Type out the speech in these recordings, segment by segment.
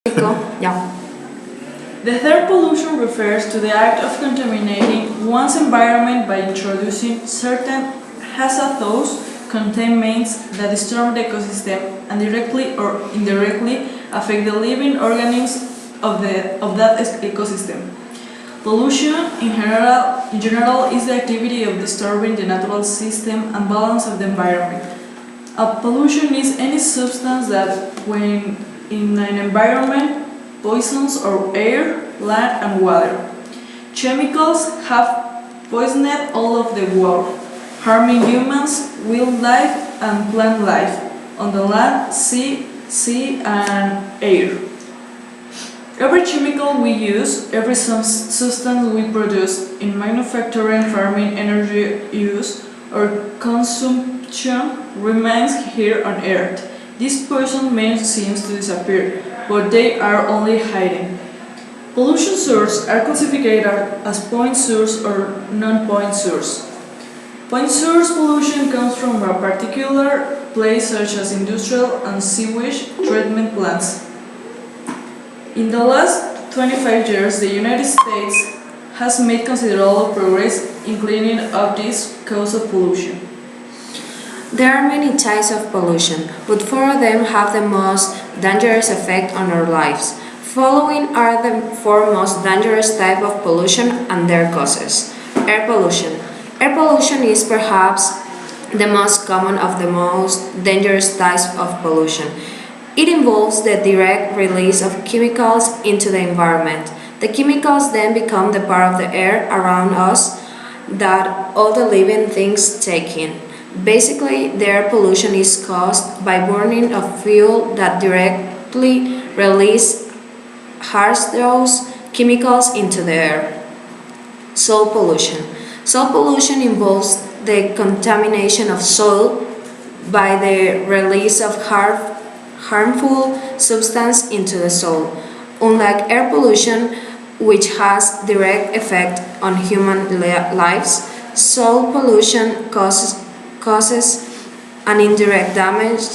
Yeah. The third pollution refers to the act of contaminating one's environment by introducing certain hazardous contaminants that disturb the ecosystem and directly or indirectly affect the living organisms of that ecosystem. Pollution in general is the activity of disturbing the natural system and balance of the environment. A pollution is any substance that, when in an environment, poisons or air, land, and water. Chemicals have poisoned all of the world, harming humans, wildlife, and plant life on the land, sea, and air. Every chemical we use, every substance we produce in manufacturing, farming, energy use, or consumption remains here on Earth. These poison may seem to disappear, but they are only hiding. Pollution sources are classified as point source or non-point source. Point source pollution comes from a particular place such as industrial and sewage treatment plants. In the last 25 years, the United States has made considerable progress in cleaning up this cause of pollution. There are many types of pollution, but four of them have the most dangerous effect on our lives. Following are the four most dangerous types of pollution and their causes. Air pollution. Air pollution is perhaps the most common of the most dangerous types of pollution. It involves the direct release of chemicals into the environment. The chemicals then become the part of the air around us that all the living things take in. Basically, the air pollution is caused by burning of fuel that directly release hazardous chemicals into the air. Soil pollution. Soil pollution involves the contamination of soil by the release of harmful substance into the soil. Unlike air pollution, which has direct effect on human lives, soil pollution causes an indirect damage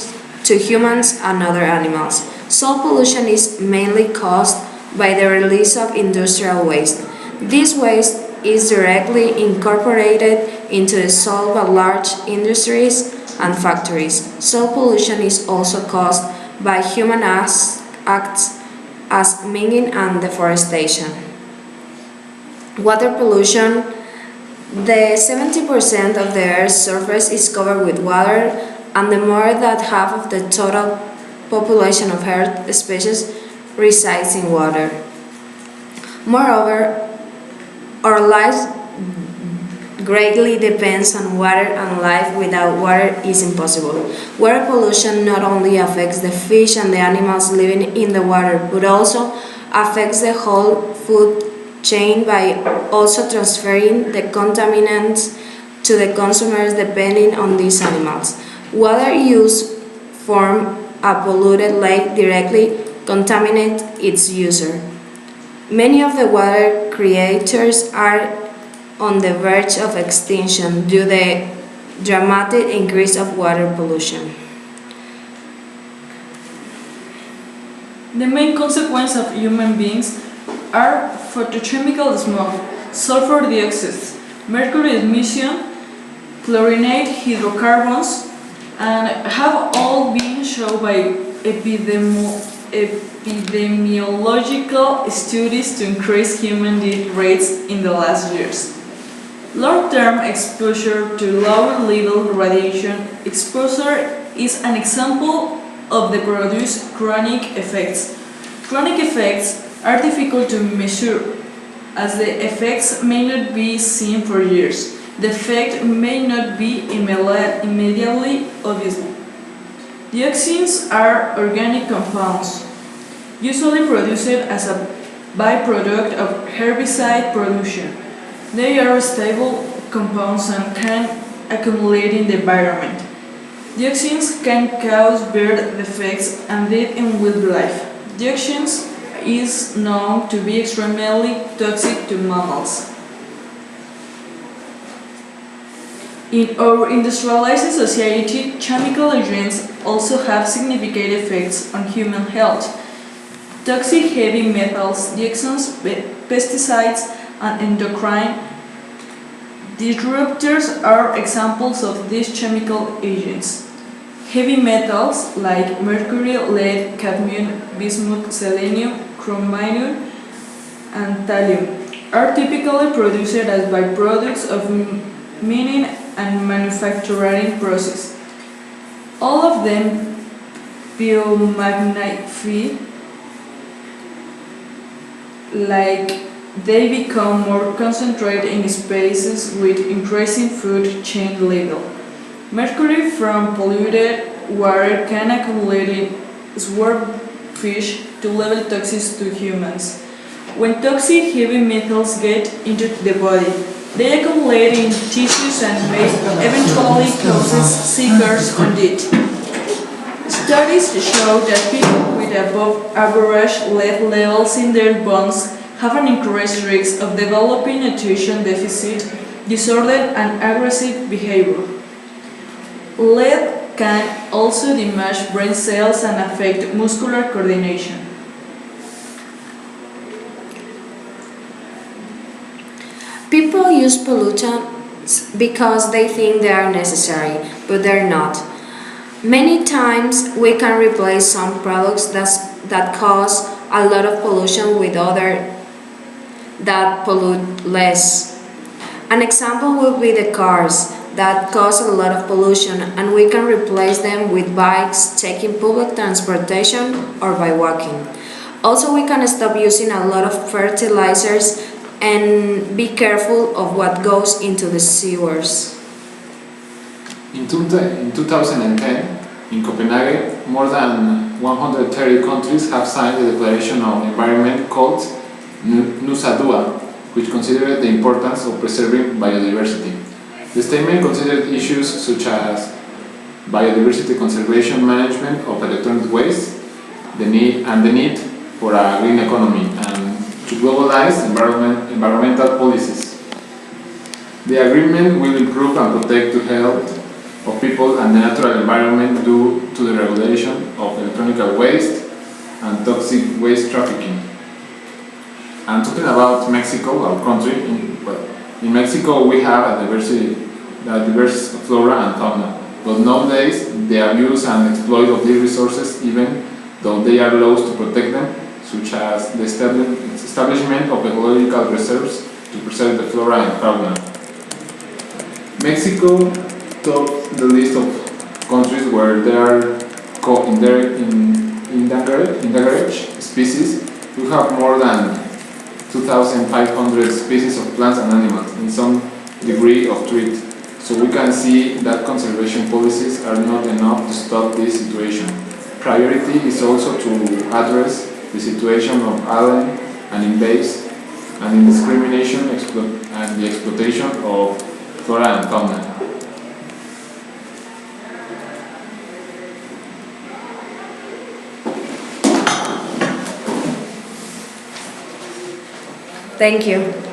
to humans and other animals. Soil pollution is mainly caused by the release of industrial waste. This waste is directly incorporated into the soil by large industries and factories. Soil pollution is also caused by human acts as mining and deforestation. Water pollution. The 70% of the Earth's surface is covered with water, and the more that half of the total population of Earth species resides in water. Moreover, our lives greatly depends on water, and life without water is impossible. Water pollution not only affects the fish and the animals living in the water, but also affects the whole food chain by also transferring the contaminants to the consumers depending on these animals. Water use from a polluted lake directly contaminate its user. Many of the water creatures are on the verge of extinction due to the dramatic increase of water pollution. The main consequences of human beings are photochemical smoke, sulfur dioxide, mercury emission, chlorinated hydrocarbons, and have all been shown by epidemiological studies to increase human death rates in the last years. Long-term exposure to low-level radiation exposure is an example of the produced chronic effects. Chronic effects are difficult to measure, as the effects may not be seen for years. The effect may not be immediately obvious. Dioxins are organic compounds, usually produced as a byproduct of herbicide production. They are stable compounds and can accumulate in the environment. Dioxins can cause birth defects and death in wildlife. Dioxins is known to be extremely toxic to mammals. In our industrialized society, chemical agents also have significant effects on human health. Toxic heavy metals, dioxins, pesticides, and endocrine disruptors are examples of these chemical agents. Heavy metals like mercury, lead, cadmium, bismuth, selenium, chromium, and thallium are typically produced as byproducts of mining and manufacturing process. All of them biomagnify, like they become more concentrated in spaces with increasing food chain level. Mercury from polluted water can accumulate in swordfish to level toxins to humans. When toxic heavy metals get into the body, they accumulate in tissues and may eventually cause seizures or death. Studies show that people with above average lead levels in their bones have an increased risk of developing attention deficit disorder and aggressive behavior. Lead can also damage brain cells and affect muscular coordination. People use pollutants because they think they are necessary, but they're not. Many times we can replace some products that cause a lot of pollution with other that pollute less. An example would be the cars that cause a lot of pollution, and we can replace them with bikes, taking public transportation, or by walking. Also, we can stop using a lot of fertilizers and be careful of what goes into the sewers. In 2010, in Copenhagen, more than 130 countries have signed the Declaration on Environment called Nusa Dua, which considered the importance of preserving biodiversity. The statement considered issues such as biodiversity conservation, management of electronic waste, the need for a green economy, and to globalize environmental policies. The agreement will improve and protect the health of people and the natural environment due to the regulation of electronic waste and toxic waste trafficking. And talking about Mexico, our country, in Mexico we have a diverse flora and fauna, but nowadays they abuse and exploit of these resources even though there are laws to protect them, such as the establishment of ecological reserves to preserve the flora and fauna. Mexico tops the list of countries where there are endangered species. We have more than 2,500 species of plants and animals in some degree of threat. So we can see that conservation policies are not enough to stop this situation. Priority is also to address the situation of alien and invasive and indiscrimination and the exploitation of flora and fauna. Thank you.